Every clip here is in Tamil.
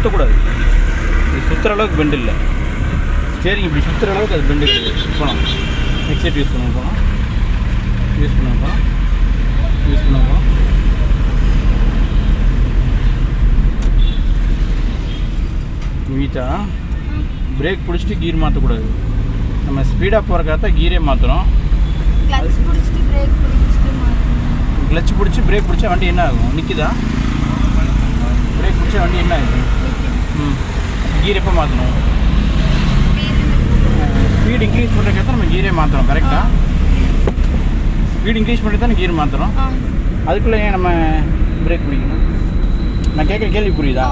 சுற்றக்கூடாது. இது சுற்றுற அளவுக்கு பெண்டு இல்லை. ஸ்டேரிங் இப்படி சுற்றுற அளவுக்கு அது பெண்டு கிடையாது. போகலாம். எக்ஸைட் யூஸ் பண்ண போகலாம். யூஸ் பண்ண போகலாம். வீட்டா பிரேக் பிடிச்சிட்டு கீர் மாற்றக்கூடாது. நம்ம ஸ்பீடாக போகிறக்காக தான் கீரே மாற்றுறோம். கிளச் பிடிச்சி பிரேக் பிடிச்சா வண்டி என்ன ஆகும்? நிற்குதா? பிரேக் பிடிச்சா வண்டி என்ன ஆகும்? கீர் எப்போ மாற்றணும்? ஸ்பீட் இன்க்ரீஸ் பண்ணுறதுக்காக தான் நம்ம கீரே மாற்றுறோம். கரெக்டாக? ஸ்பீட் இன்க்ரீஸ் பண்ணி தான் கீர் மாற்றுறோம். அதுக்குள்ளே ஏன் நம்ம பிரேக் பிடிக்கணும்? நான் கேட்குற கேள்வி புரியுதா?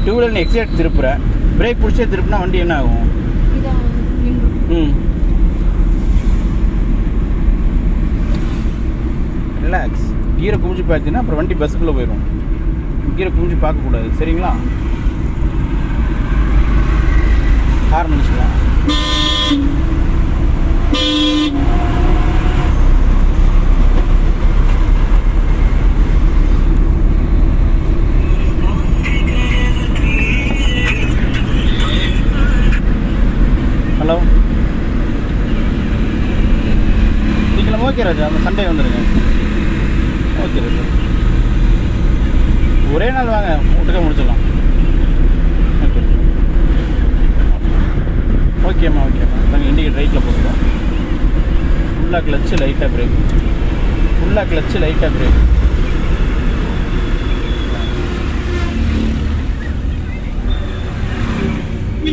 டூ வீலர் நீ எக்ஸைட் திருப்புற, பிரேக் பிடிச்சே திருப்புனா வண்டி என்ன ஆகும்? ரிலாக்ஸ். கீரை குமிஞ்சு பார்த்தீங்கன்னா அப்புறம் வண்டி பஸ்ஸுக்குள்ளே போயிடும். கீரை குமிஞ்சு பார்க்கக்கூடாது. சரிங்களா? ஹார்ன் அடிச்சுக்கலாம். ஹலோ, நீங்களும் ஓகே ராஜா, அந்த சண்டே வந்துடுங்க. ஓகே ராஜா, ஒரே நாள் வாங்க, வீட்டுக்கே முடிச்சிடலாம். ஓகே ஓகேம்மா. நாங்கள் இண்டிகேட் ரைட்டில் போட்டுருக்கோம். ஃபுல்லாக கிளச்சு லைட்டாக பிரேக்.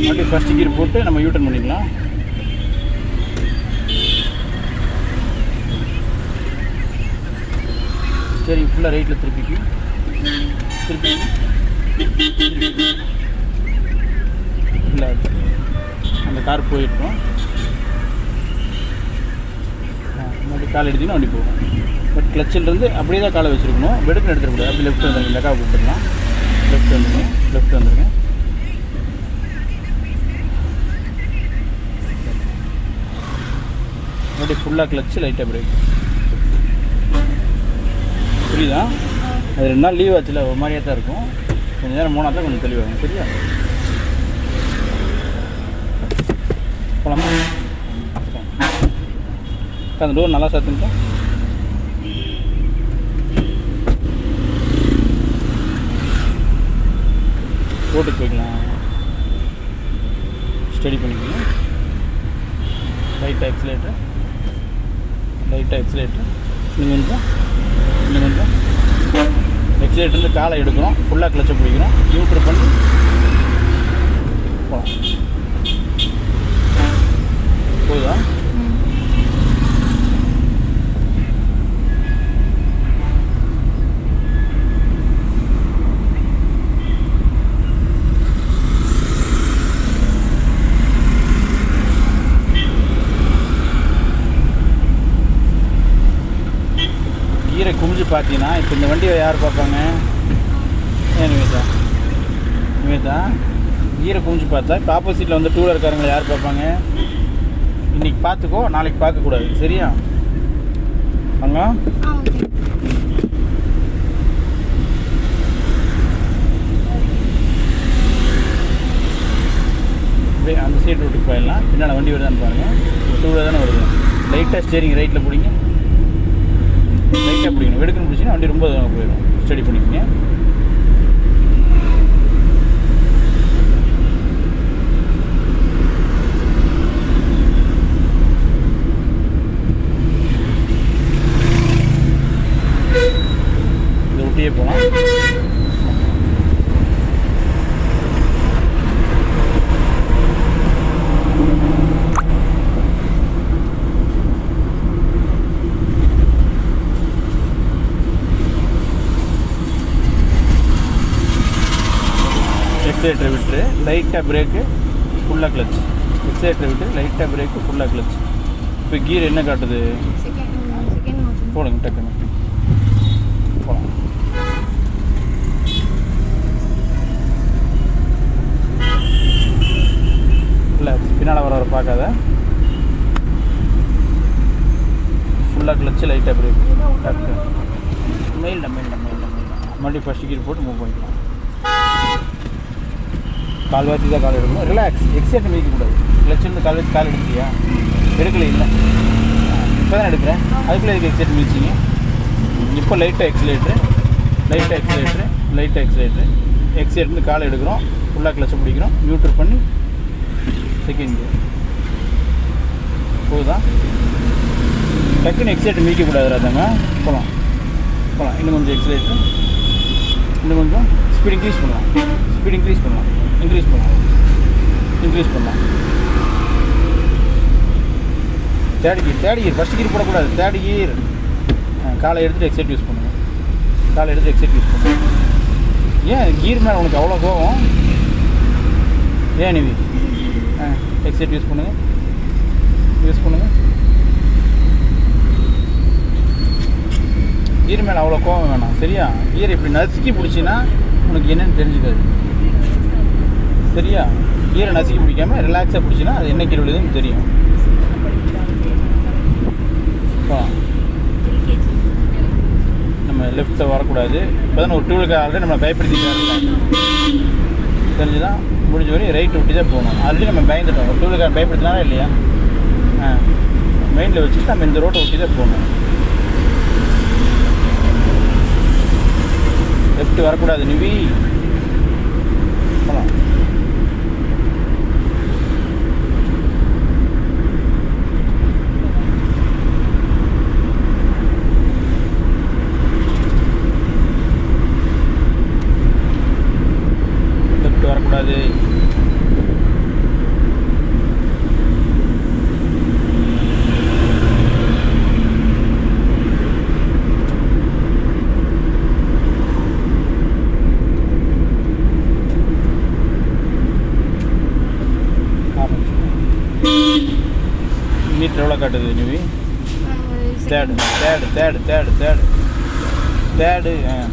மறுபடியும் ஃபஸ்ட் கீர் போட்டு நம்ம யூட்டர்ன் பண்ணிக்கலாம். சரி, ஃபுல்லாக ரைட்டில் திருப்பி இல்லை அந்த கார் போயிட்டோம். மறுபடியும் கால் எடுத்திங்கன்னா வண்டி போகும். பட் கிளச்சிலிருந்து அப்படியே தான் காலை வச்சுருக்கணும். வெடுப்பு எடுத்துக்கூடாது. அப்படி லெஃப்ட் வந்துடுங்க. இந்த காவை கூப்பிட்டுக்கலாம். லெஃப்ட் வந்துடுங்க. மறுபடியும் ஃபுல்லாக கிளச்சு லைட்டாக பிரேக். புரியுதா? அது 2 நாள் லீவ் ஆச்சுல, ஒரு மாதிரியாக தான் இருக்கும். கொஞ்சம் நேரம் போனால் தான் கொஞ்சம் தெளிவாகும். சரியா? போகலாமா? அந்த டோர் நல்லா சாத்துங்க. போட்டுக்கு போய்க்கலாம். ஸ்டடி பண்ணிக்கலாம். லைட்டாக எக்ஸிலேட்டர். இன்னும் கொஞ்சம் எக்ஸிலேட்டர்லேருந்து காலை எடுக்கிறோம். ஃபுல்லாக கிளச்சை பிடிக்கிறோம். நியூட்ரல் பண்ணி போகலாம். போகுதா? கீரை குமிஞ்சு பார்த்தீங்கன்னா இப்போ இந்த வண்டியை யார் பார்ப்பாங்க? ஏன் நிவேதா கீரை குமிஞ்சு பார்த்தா இப்போ ஆப்போசிட்டில் வந்து 2 வீலர்காரங்களை யார் பார்ப்பாங்க? இன்றைக்கி பார்த்துக்கோ, நாளைக்கு பார்க்கக்கூடாது. சரியா? வாங்க. அந்த சைடு ரோட்டுக்கு போயிடலாம். பின்னால் வண்டி வருதான்னு பாருங்கள். 2 வீலர் தானே வருது. லைட்டாக ஸ்டேரிங் ரைட்டில் பிடிங்க. லைட்டாக பிடிக்கணும். வெடுக்குன்னு பிடிச்சின்னா வண்டி ரொம்ப போயிடும். ஸ்டடி பண்ணிக்கோங்க. இதை ஒட்டியே போகலாம். எக்ஸைலேட்டர் விட்டு லைட்டாக பிரேக்கு, ஃபுல்லாக கிளச். எக்ஸைலேட்டர் விட்டு லைட்டாக பிரேக்கு, ஃபுல்லாக கிளச். இப்போ கீர் என்ன காட்டுது? போடுங்க டக்குன்னு போகலாம். இல்லை பின்னால் வர பார்க்காத. ஃபுல்லாக கிளச்சு லைட்டாக பிரேக். மெயில்டா மறுபடியும் ஃபஸ்ட்டு கீர் போட்டு மூவ் பண்ணிக்கலாம். கால்வாத்தி தான் கால் எடுக்கணும். ரிலாக்ஸ், எக்ஸைட் மிதிக்கக்கூடாது. கிளச்சிருந்து கால் எடுக்கலையா? எடுக்கல, இல்லை இப்போ தான் எடுக்கிறேன். அதுக்குள்ளே இதுக்கு எக்ஸைட் மிதிச்சிங்க. இப்போ லைட்டாக எக்ஸைலேட்ரு எக்ஸைட்லேருந்து கால் எடுக்கிறோம். ஃபுல்லாக கிளச்சை பிடிக்கிறோம். நியூட்ரல் பண்ணி செகண்ட் போதுதான். டக்குன்னு எக்ஸைட் மிதிக்கக்கூடாது. ராதாங்க போகலாம். இன்னும் கொஞ்சம் எக்ஸைலேட்ரு, இன்னும் கொஞ்சம் ஸ்பீட் இன்க்ரீஸ் பண்ணலாம். தேர்ட் கியர் ஃபஸ்ட் கியர் போடக்கூடாது. தேர்ட் கியர் காலை எடுத்துகிட்டு எக்ஸைட் யூஸ் பண்ணுங்கள். ஏன் கியர் மேலே உனக்கு அவ்வளோ கோவம்? ஏன் நிவி? எக்ஸைட் யூஸ் பண்ணுங்கள். கியர் மேலே அவ்வளோ கோவம் வேணாம், சரியா? கியர் இப்படி நசுக்கி பிடிச்சின்னா உனக்கு என்னென்னு தெரிஞ்சுக்காது, சரியா? கியரை நசுக்கி பிடிக்காமல் ரிலாக்ஸாக பிடிச்சின்னா அது என்ன கீர் விழுதுன்னு தெரியும். நம்ம லெஃப்ட்டில் வரக்கூடாது. இப்போ தான் ஒரு டூலுக்கு ஆல்ரெடி நம்ம பயப்படுத்திட்டாருல்ல, தெரிஞ்சுதான் முடிஞ்ச வரையும் ரைட் விட்டு தான் போகணும். ஆல்ரெடி நம்ம பயந்துட்டோம். ஒரு டூலுக்கார பயப்படுத்தினாரா இல்லையா? மைண்டில் வச்சுட்டு நம்ம இந்த ரோட்டை ஒட்டி தான் போகணும். லெஃப்ட் வரக்கூடாது நிவி. போகலாம். லெஃப்ட் வரக்கூடாது. மீட்டர் எவ்வளோ காட்டுது நிவி? தேர்டு.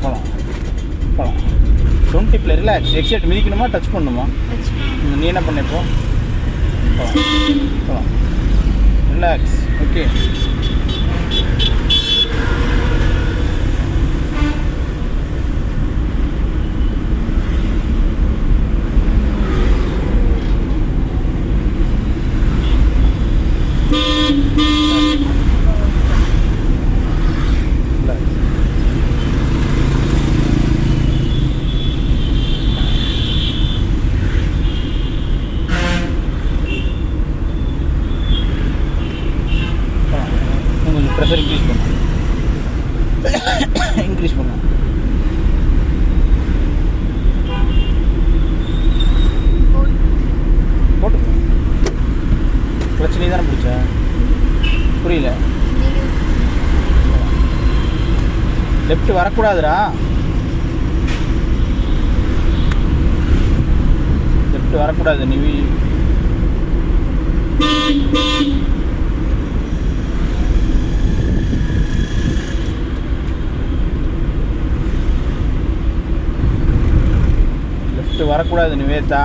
போகலாம் 20 ரிலாக்ஸ். எக்ஸைட் மிதிக்கணுமா டச் பண்ணணுமா? நீ என்ன பண்ண இப்போ? போகலாம் ரிலாக்ஸ். ஓகே, ப்ரெஷர் இன்க்ரீஸ் பண்ணலாம். போட்டு பிரச்சனை தானே பிடிச்ச? புரியல. லெஃப்ட் வரக்கூடாதுடா. லெஃப்ட் வரக்கூடாது நிவி. வரக்கூடாது நிவேதா.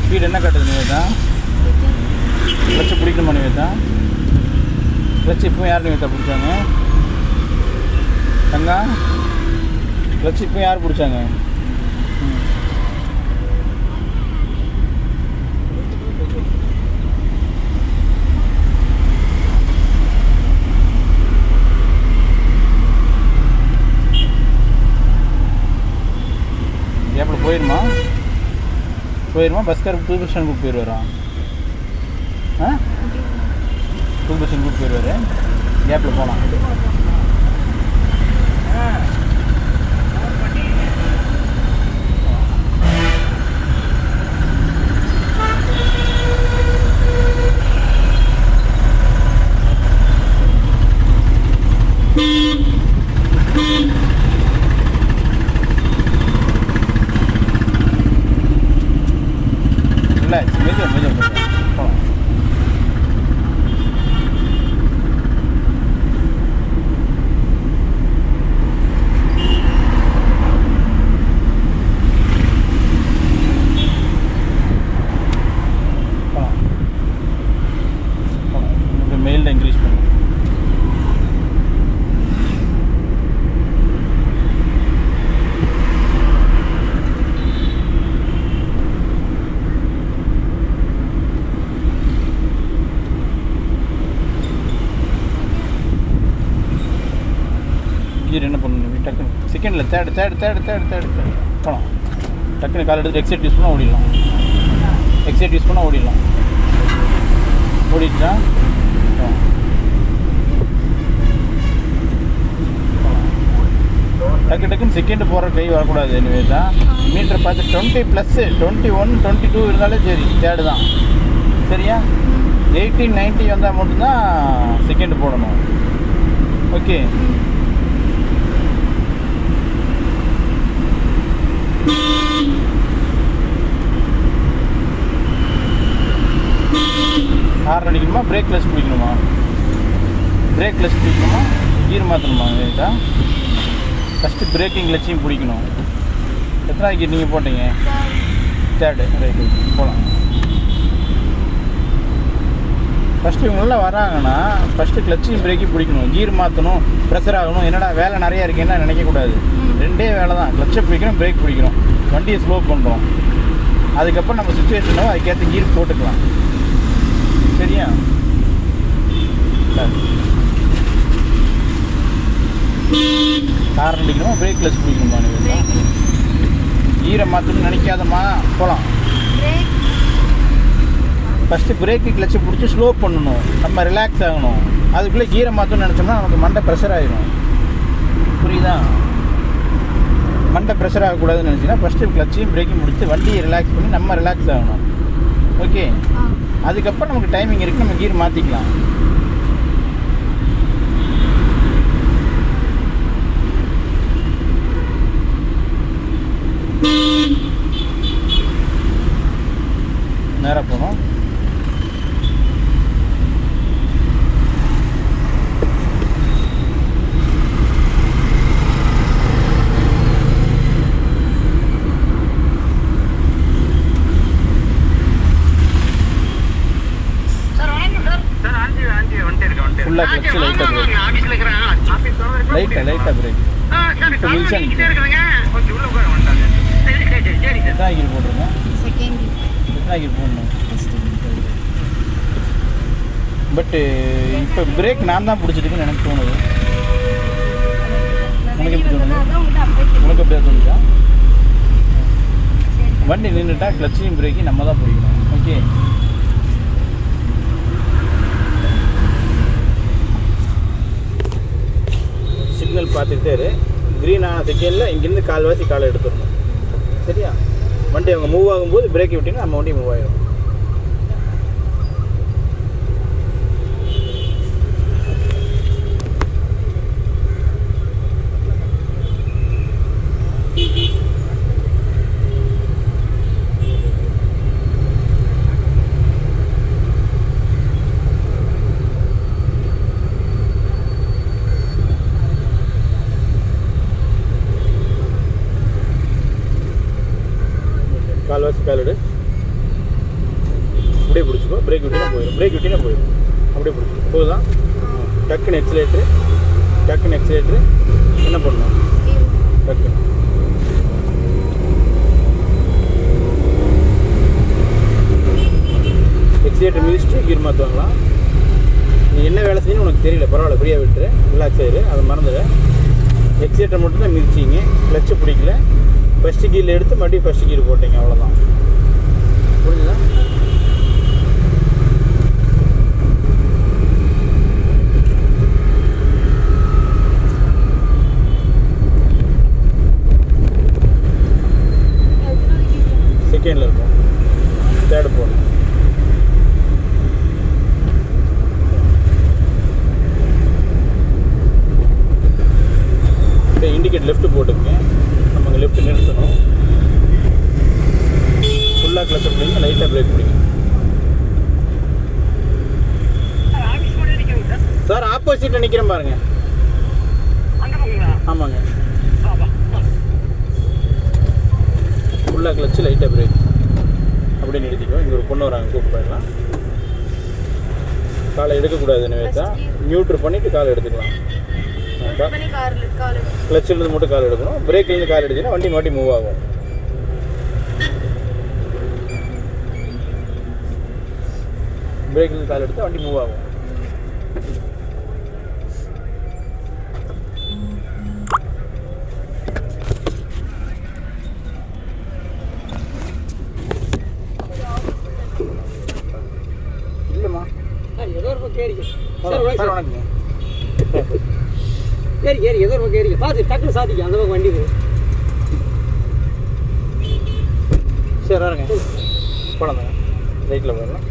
ஸ்பீட் என்ன காட்டுது நிவேதா? கிளச்சு பிடிக்கணுமா நிவேதா? கிளச்சு இப்போ யார் நிவேதா பிடிச்சாங்க? தங்கா, கிளச்சு இப்போ யார் பிடிச்சாங்க? கேப்பில் போயிருமா? பஸ்கார் புது பஸ் ஸ்டாண்ட் கூப்பிட்டு போயிடுவாரா? புது பஸ் ஸ்டாண்ட் கூப்பிட்டு போயிடுவார். கேப்பில் போகலாம். ரிலாக்ஸ். மெதுவாக போகலாம். மெயிலில் இன்க்ரீஸ் பண்ணுவோம். கீர் என்ன பண்ணணும் டக்குன்னு செகண்டில் தேர்டு போகலாம். டக்குன்னு கால் எடுத்து எக்ஸைட் யூஸ் பண்ணால் ஓடிடலாம். எக்ஸைட் யூஸ் பண்ணால் ஓடிடலாம். ஓடிட்டா டக்குன்னு செகண்ட் போகிற கை வரக்கூடாது. எனவே தான் மீட்டர் பார்த்து 20+, 21, 22 இருந்தாலே சரி, தேர்டு தான். சரியா? 18, 90 வந்தால் மட்டும்தான் செகண்ட் போடணும். ஓகே. ஹார்ன் அடிக்கணுமா, பிரேக் கிளச் பிடிக்கணுமா? பிரேக் கிளச் பிடிக்கணுமா, கீர் மாற்றணுமா? ரைட்டா? ஃபஸ்ட்டு பிரேக்கிங் கிளச்சையும் பிடிக்கணும். எத்தனை கீர் நீங்கள் போட்டீங்க? தேர்டு. ரைட்டு, போகலாம். ஃபஸ்ட்டு இவங்களாம் வராங்கன்னா ஃபஸ்ட்டு கிளச்சையும் பிரேக்கையும் பிடிக்கணும். கீர் மாற்றணும், ப்ரெஷர் ஆகணும். என்னடா வேலை நிறையா இருக்குன்னா நினைக்கக்கூடாது. ரெண்டே வேலை தான், கிளச்சை பிடிக்கணும், பிரேக் பிடிக்கணும். வண்டியை ஸ்லோ பண்ணுறோம். அதுக்கப்புறம் நம்ம சுச்சுவேஷனோ அதுக்கேற்ற கீர் போட்டுக்கலாம். சரியா? ஹார்ன் அடிக்கணுமா, பிரேக் கிளச் பிடிக்கணுமா? கீரை மாற்றணும்னு நினைக்காதம்மா, போகலாம். ஃபஸ்ட்டு பிரேக்கு கிளச்சை பிடிச்சி ஸ்லோ பண்ணணும். நம்ம ரிலாக்ஸ் ஆகணும். அதுக்குள்ளே கீரை மாற்றணும்னு நினச்சோம்னா நமக்கு மண்டை ப்ரெஷர் ஆகிடும். புரியுதா? மண்டை ப்ரெஷர் ஆகக்கூடாதுன்னு நினச்சிங்கன்னா ஃபஸ்ட்டு கிளச்சையும் பிரேக்கையும் முடிச்சு வண்டியை ரிலாக்ஸ் பண்ணி நம்ம ரிலாக்ஸ் ஆகணும். ஓகே. அதுக்கப்புறம் நமக்கு டைமிங் இருக்குது, நம்ம கீர் மாற்றிக்கலாம். நேராக போகணும். ஃபுல்லாக கிளச்சு லைட்டாக பிரேக், லைட்டாக பிரேக். இப்போ மில்ஸாக நிற்கும். எத்தனை கீர் போட்டிருங்க? எத்தனை கீர் போடணும்? பட்டு இப்போ பிரேக் நான் தான் பிடிச்சிருக்குன்னு எனக்கு தோணுது. உனக்கு எப்படி தோணுது? உனக்கு எப்படியா தோணுச்சா? வண்டி நின்றுட்டா கிளச்சையும் பிரேக்கையும் நம்ம தான் பிடிக்கணும். ஓகே. சிக்னல் பார்த்துக்கிட்டே இரு. க்ரீன் ஆன செகண்டில் இங்கேருந்து கால்வாசி காலை எடுத்துடணும். சரியா? வண்டி அவங்க மூவ் ஆகும்போது பிரேக் விட்டிங்கன்னா நம்ம வண்டி மூவ் ஆகிடும். கால்வாசி கால் எடு. அப்படியே பிடிச்சிக்கோ. பிரேக் விட்டினா போயிடும். பிரேக் விட்டினா போயிடும். அப்படியே பிடிச்சிக்கோ. போதுதான். டக்குன்னு எக்ஸிலேட்ரு. என்ன பண்ணணும்? டக்கு எக்ஸிலேட்டர் மிதிச்சுட்டு கீர் மாற்றுவாங்களா? நீ என்ன வேலை செய்யணும் உனக்கு தெரியல, பரவாயில்ல, ஃப்ரீயாக விட்டுரு, ரிலாக்ஸ் ஆயிரு, அதை மறந்துடு. எக்ஸிலேட்டர் மட்டும் தான் மிதிச்சிங்க, கிளச்சு பிடிக்கல. ஃபஸ்ட்டு கீரில் எடுத்து மறுபடியும் ஃபஸ்ட்டு கீர் போட்டீங்க, அவ்வளோதான். புரிஞ்சுதா? செகண்டில் இருக்கும், தேர்டு போடணும். இண்டிகேட் லெஃப்ட் போட்டுக்கங்க. நம்ம லெஃப்ட் நிறுத்தணும். ஃபுல்லாக கிளச்சை பிடிங்க, லைட்டாக பிரேக் பிடிங்க. சார் ஆப்போசிட்டில் நிற்கிறேன் பாருங்க. ஆமாங்க. ஃபுல்லாக கிளச்சு லைட்டாக பிரேக் அப்படியே நிறுத்திக்கோ. இங்கே ஒரு பொண்ணு வராங்க, கூப்பிட்டு போயிடலாம். காலை எடுக்கக்கூடாது, எனவே தான் நியூட்ரு பண்ணிவிட்டு காலை எடுத்துக்கலாம். கிளச்சிலேருந்து மட்டும் கால் எடுக்கணும். பிரேக்லேருந்து கால் எடுத்தீங்கன்னா வண்டி மாட்டி மூவ் ஆகும். பிரேக்லேருந்து கால் எடுத்தால் வண்டி மூவ் ஆகும். சார் வணக்கங்க. ஏறி ஏதோ ஒரு ஏறி பார்த்து டக்குனு சாதிக்க அந்த பக்கம் வண்டி போகும். சரி வரங்க போனதாங்க. ரைட்டில் போயிடலாம்.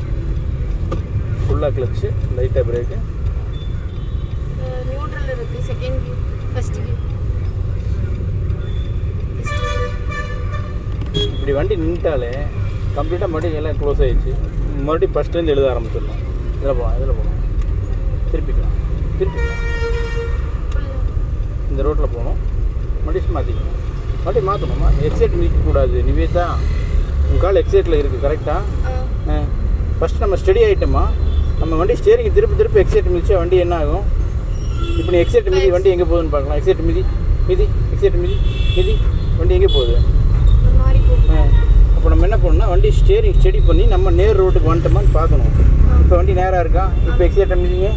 ஃபுல்லாக கிளச்சு, லைட்டாக பிரேக்கு, நியூட்ரல் இருக்குது, செகண்ட் கியர், ஃபர்ஸ்ட் கியர். இப்படி வண்டி நின்ட்டாலே கம்ப்ளீட்டாக மறுபடியும் எல்லாம் க்ளோஸ் ஆகிடுச்சு. மறுபடியும் ஃபஸ்ட்லேருந்து எழுத ஆரம்பிச்சிடணும். இதில் போகலாம் திருப்பிக்கலாம். இந்த ரோட்டில் போகணும், மறுபடியும் மாற்றிக்கணும். மறுபடியும் மாற்றணுமா? எக்ஸைட் மிதிக்கக்கூடாது நிவேதா. உங்கள் கால் எக்ஸைட்டில் இருக்குது கரெக்டாக? ஃபஸ்ட் நம்ம ஸ்டடி ஆகிட்டோமா, நம்ம வண்டி ஸ்டேரிங் திருப்பி எக்ஸைட் மிதிச்சா வண்டி என்ன ஆகும்? இப்போ நீ எக்ஸைட் மிதி, வண்டி எங்கே போகுதுன்னு பார்க்கலாம். எக்ஸைட் மிதி, எக்ஸைட் மிதி, வண்டி எங்கே போகுது? அப்போ நம்ம என்ன பண்ணணும்னா வண்டி ஸ்டேரிங் ஸ்டடி பண்ணி நம்ம நேர் ரோட்டுக்கு வந்துட்டோமான்னு பார்க்கணும். இப்போ வண்டி நேராக இருக்கா? இப்போ எக்ஸைட்டை மிதிங்க,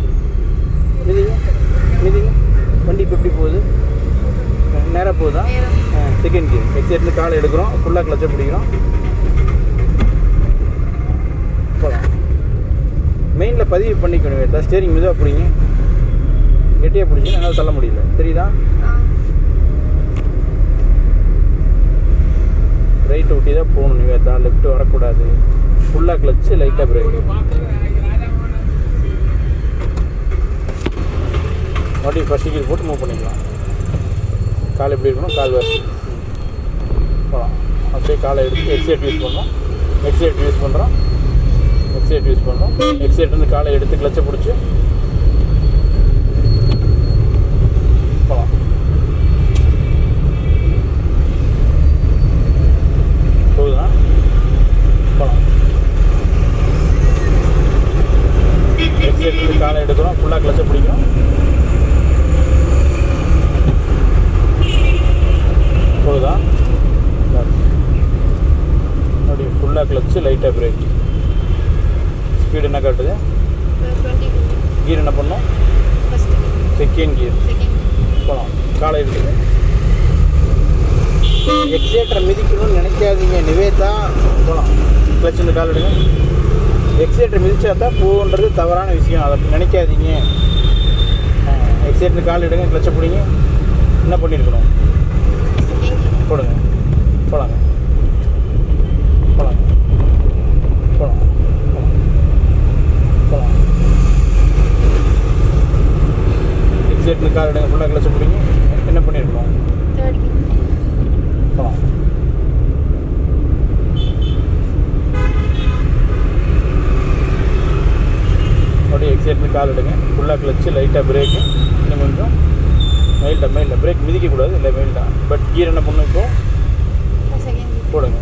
வண்டி இப்போ எப்படி போகுது? நேராக போகுதா? Second gear. எக்ஸைட்லேருந்து காலை எடுக்கிறோம், ஃபுல்லாக கிளச்சை பிடிக்கிறோம், போகலாம். மெயினில் பதிவு பண்ணிக்கணும். ஏதாவது ஸ்டேரிங் மெதுவாக பிடிங்க, கெட்டியாக பிடிச்சி என்னால் தள்ள முடியல. தெரியுதா? ரைட்டு ஒட்டி தான் போகணும் நிவேதா, லெஃப்ட்டு வரக்கூடாது. ஃபுல்லாக கிளச்சு, லைட்டாக பிரேக்கு. மறுபடியும் ஃபஸ்ட் கீர் போட்டு மூவ் பண்ணிக்கலாம். கால் எப்படி இருக்கணும்? கால் வச்சு போகலாம். அப்படியே காலை எடுத்து எக்ஸைட் யூஸ் பண்ணுறோம், எக்ஸைட் யூஸ் பண்ணுறோம். எக்ஸைட் வந்து காலை எடுத்து கிளச்சை பிடிச்சி போகலாம். போகுதா? போகலாம். எக்ஸைட் வந்து காலை எடுக்கிறோம், ஃபுல்லாக கிளச்சை பிடிக்கிறோம், போகுதா? அப்படி ஃபுல்லாக கிளச்சு, லைட்டாக பிரேக். ஸ்பீடு என்ன காட்டுது? கியர் என்ன பண்ணோம்? Second gear. போகலாம். காலை இருக்குது. எக்ஸைட்டரை மிதிக்கணும்னு நினைக்காதீங்க நிவேதா. போகலாம். கிளச் இந்த கால் எடுங்க. எக்ஸைட்டரை மிதிச்சா தான் போன்றது தவறான விஷயம், அதை நினைக்காதீங்க. எக்ஸைட்டர் கால் எடுங்க, கிளச்சை பிடிங்க. என்ன பண்ணியிருக்கணும்? போடுங்க. போகலாங்க. எக்ஸைட்னு கால் எடுங்க, ஃபுல்லாக கிளச்சை பிடிங்க. என்ன பண்ணியிருக்கணும்? போகலாம். அப்படியே எக்ஸைட்னு கால் எடுங்க, ஃபுல்லாக கிளச்சு, லைட்டாக பிரேக்கு. இன்னும் கொஞ்சம் மெயில்டா பிரேக் மிதிக்கக்கூடாது, இல்லை மெயில்டா. பட் கீர் என்ன பண்ணும்? இப்போ போடுங்க.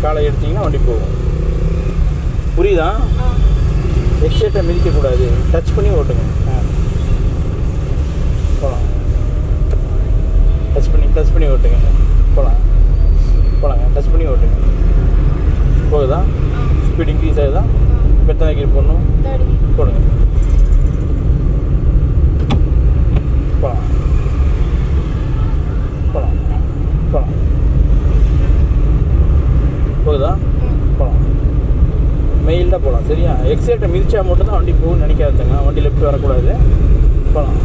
காலை எடுத்தீங்கன்னா வண்டி போகும். புரியுதா? எக்ஸைட்டை மிதிக்கக்கூடாது, டச் பண்ணி ஓட்டுங்க. போகலாம். டச் பண்ணி ஓட்டுங்க. போகலாங்க. டச் பண்ணி ஓட்டுங்க. போகுதா? ஸ்பீட் இன்க்ரீஸ் ஆகுதா? இப்போ எத்தனை கீர் போடணும்? போடுங்க. போகலாம். போகுதா? போகலாம். மெயில்டாக போகலாம். சரியா? எக்ஸைட்டை மிதிச்சா மட்டும்தான் வண்டி போகும்னு நினைக்காதுங்க. வண்டி லெஃப்ட் வரக்கூடாது. போகலாம்.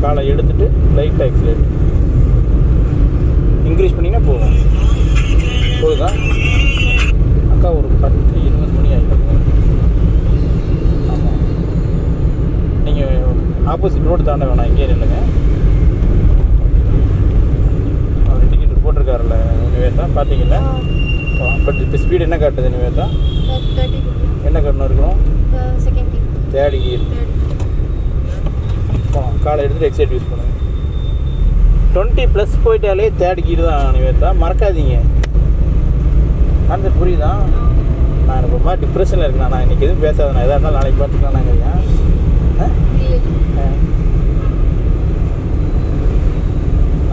காலை எடுத்துட்டு லைட்டாக எக்ஸைட் இன்க்ரீஸ் பண்ணிங்கன்னா போகும். போகுதா? அக்கா ஒரு 10-20 மணி ஆகிடும். ஆமாம், நீங்கள் ஆப்போசிட் ரோடு தாண்ட வேணாம், இங்கே நில்லுங்க. அவர் டிக்கெட் போட்டிருக்காருல்ல நிவேதா, பார்த்தீங்கல்ல? பட் இப்போ ஸ்பீடு என்ன காட்டுது நிவேதா? என்ன காட்டணும் இருக்கணும்? Third gear. காலை எடுத்துகிட்டு எக்ஸைட் யூஸ் பண்ணுங்கள். 20+ போயிட்டாலே தேர்ட் கியர் தான் நிவேதா, மறக்காதீங்க. கான்செப்ட் புரியுதா? நான் எனக்கு ஒரு மாதிரி டிப்ரெஷனில் இருக்கேன். நான் இன்றைக்கி எதுவும் பேசாத, நான் எதாக இருந்தாலும் நாளைக்கு பார்த்துக்கலாம்னாங்க.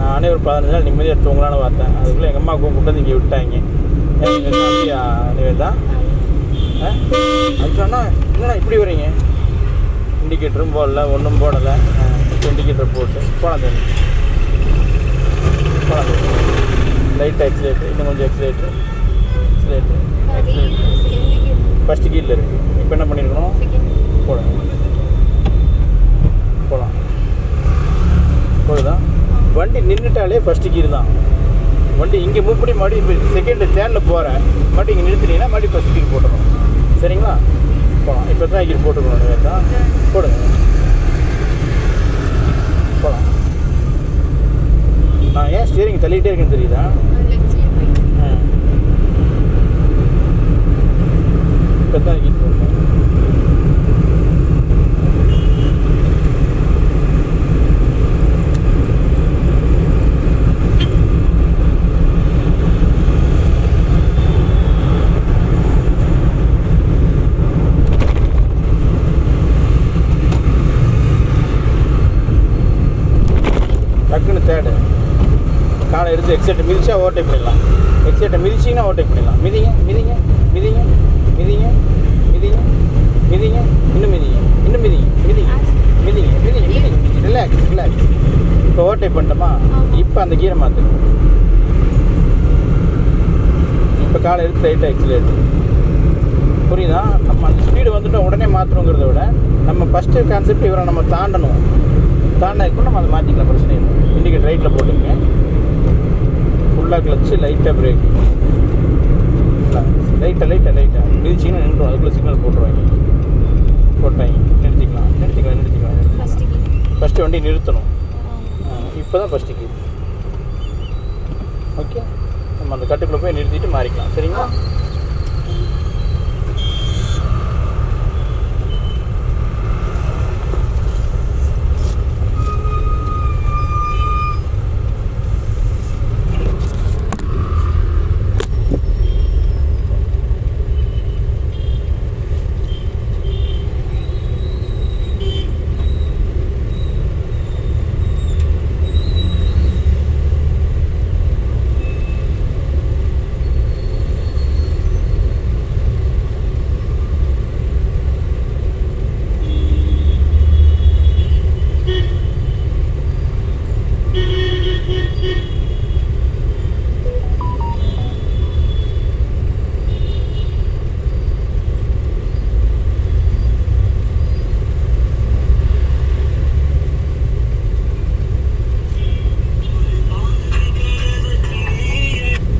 நானே ஒரு 15 நாள் நிம்மதியாக தூங்கலான்னு பார்த்தேன். அதுக்குள்ளே எங்கள் அம்மா கூப்பிட்டு இங்கே விட்டாங்க. அப்படியா நிவேதா? அதுக்காண்ணா என்னண்ணா இப்படி வரீங்க? இண்டிகேட்டரும் போடல, ஒன்றும் போடலை. இண்டிகேட்டர் போட்டு போகலாம் தண்ணி போகலாம். லைட் எக்ஸிலேட்டர், இன்னும் கொஞ்சம் எக்ஸிலேட்டர் ஃபஸ்ட்டு கீரில் இருக்குது. இப்போ என்ன பண்ணியிருக்கணும்? போகலாம் போதுதான். வண்டி நின்றுட்டாலே ஃபஸ்ட்டு கீர் தான். வண்டி இங்கே முப்படி மறுபடியும் இப்போ செகண்டு தேர்டில் போகிறேன், மறுபடியும் இங்கே நிறுத்தினீங்கன்னா மறுபடியும் ஃபஸ்ட் கீர் போட்டுடணும். சரிங்களா? போகலாம். இப்போ தான் கீர் போட்டுக்கணும். தான் போடுங்க. போகலாம். நான் ஏன் ஸ்டீரிங் தள்ளிகிட்டே இருக்கேன்னு தெரியுதா? இப்போ தான் கீர் போடணும். டக்குன்னு தேர்டு காலை எடுத்து எக்ஸைட்டை மிதிச்சா ஓவர்டேக் பண்ணிடலாம். எக்ஸைட்டை மிதிச்சிங்கன்னா ஓவர்டேக் பண்ணிடலாம். மிதிங்க மிதிங்க மிதிங்க மிதிங்க மிதிங்க மிதிங்க இன்னும் மிதிங்க இன்னும் மிதிங்க மிதிங்க மிதிங்க மிதிங்க மிதிங்க. ரிலாக்ஸ். இப்போ ஓவர்டேக் பண்ணிட்டோமா? இப்போ அந்த கீரை மாற்று. இப்போ காலை எடுத்து லைட்டாக எக்ஸிலேட்டர். புரியுதா? நம்ம அந்த ஸ்பீடு வந்துட்டு உடனே மாற்றணுங்கிறத விட நம்ம ஃபஸ்ட்டு கான்செப்ட் இவரை நம்ம தாண்டணும். தாண்டினா நம்ம அதை மாற்றிக்கலாம், பிரச்சனை இல்லை. இண்டிகேட்டர் ரைட்டில் போட்டுங்க. ஃபுல்லாக கிளச்சு, லைட்டாக பிரேக். லைட்டாக மிதிச்சிங்கன்னா நின்றுடும். அதுக்குள்ளே சிக்னல் போட்டுருவாங்க. நிறுத்திக்கலாம். ஃபஸ்ட்டு வண்டி நிறுத்தணும். இப்போ தான் ஃபஸ்ட்டு கீ. ஓகே, நம்ம அந்த கட்டுக்குள்ளே போய் நிறுத்திட்டு மாறிக்கலாம். சரிங்களா?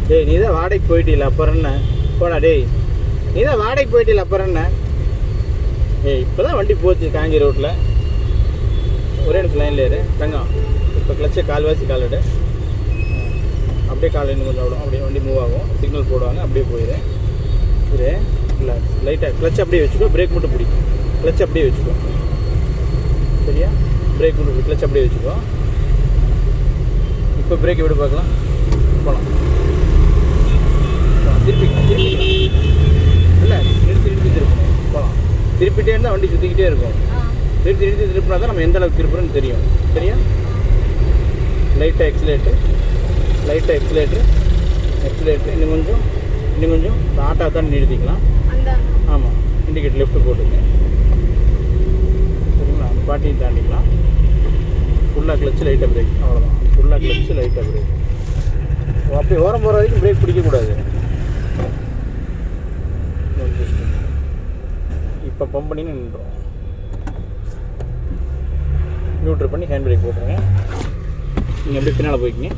டேய், நீ தான் வாடகைக்கு போயிட்டீல, அப்புறம் என்ன? போடா டேய், நீ தான் வாடகைக்கு போயிட்டீல, அப்புறம் என்ன? ஏய், இப்போ தான் வண்டி போச்சு காஞ்சி ரோட்டில். ஒரே இடத்துல லைனில் ஏறு தங்கம். இப்போ கிளச்சை கால்வாசி காலிடு. அப்படியே கால் இன்னும் கொஞ்சம் விடும். அப்படியே வண்டி மூவ் ஆகும். சிக்னல் போடுவாங்க. அப்படியே போயிடு. இது இல்லை, லைட்டாக கிளச் அப்படியே வச்சுக்கோ. பிரேக் மட்டும் பிடிக்கும். கிளச் அப்படியே வச்சுக்கோ. சரியா? பிரேக் மட்டும் கிளச் அப்படியே வச்சுக்கோ. இப்போ பிரேக் விட பார்க்கலாம். போகலாம். திருப்பிக்கலாம். இல்லை, நிறுத்தி திருப்பணும். போகலாம். திருப்பிட்டே இருந்தால் வண்டி சுற்றிக்கிட்டே இருக்கும். நிறுத்தி திருப்பினா தான் நம்ம எந்த அளவுக்கு திருப்புறோன்னு தெரியும். சரியா? லைட்டாக எக்ஸிலேட்டர் இன்னும் கொஞ்சம் ஆட்டா தான் நிறுத்திக்கலாம். ஆமாம், இண்டிகேட்டர் லெஃப்ட்டு போட்டுங்க. சரிங்களா? பாட்டியும் தாண்டிக்கலாம். ஃபுல்லாக கிளச்சு லைட்டாக பிரேக். அவ்வளோதான். ஃபுல்லாக கிளச்சு லைட்டாக பிரேக். அப்படியே ஓரம் போகிற வரைக்கும் பிரேக் பிடிக்கக்கூடாது. இப்போ பம்ப் பண்ணி நின்றுடும். நியூட்ரல் பண்ணி ஹேண்ட் பிரேக் போட்டுருங்க. நீங்கள் அப்படியே பின்னால் போய்க்கிங்க.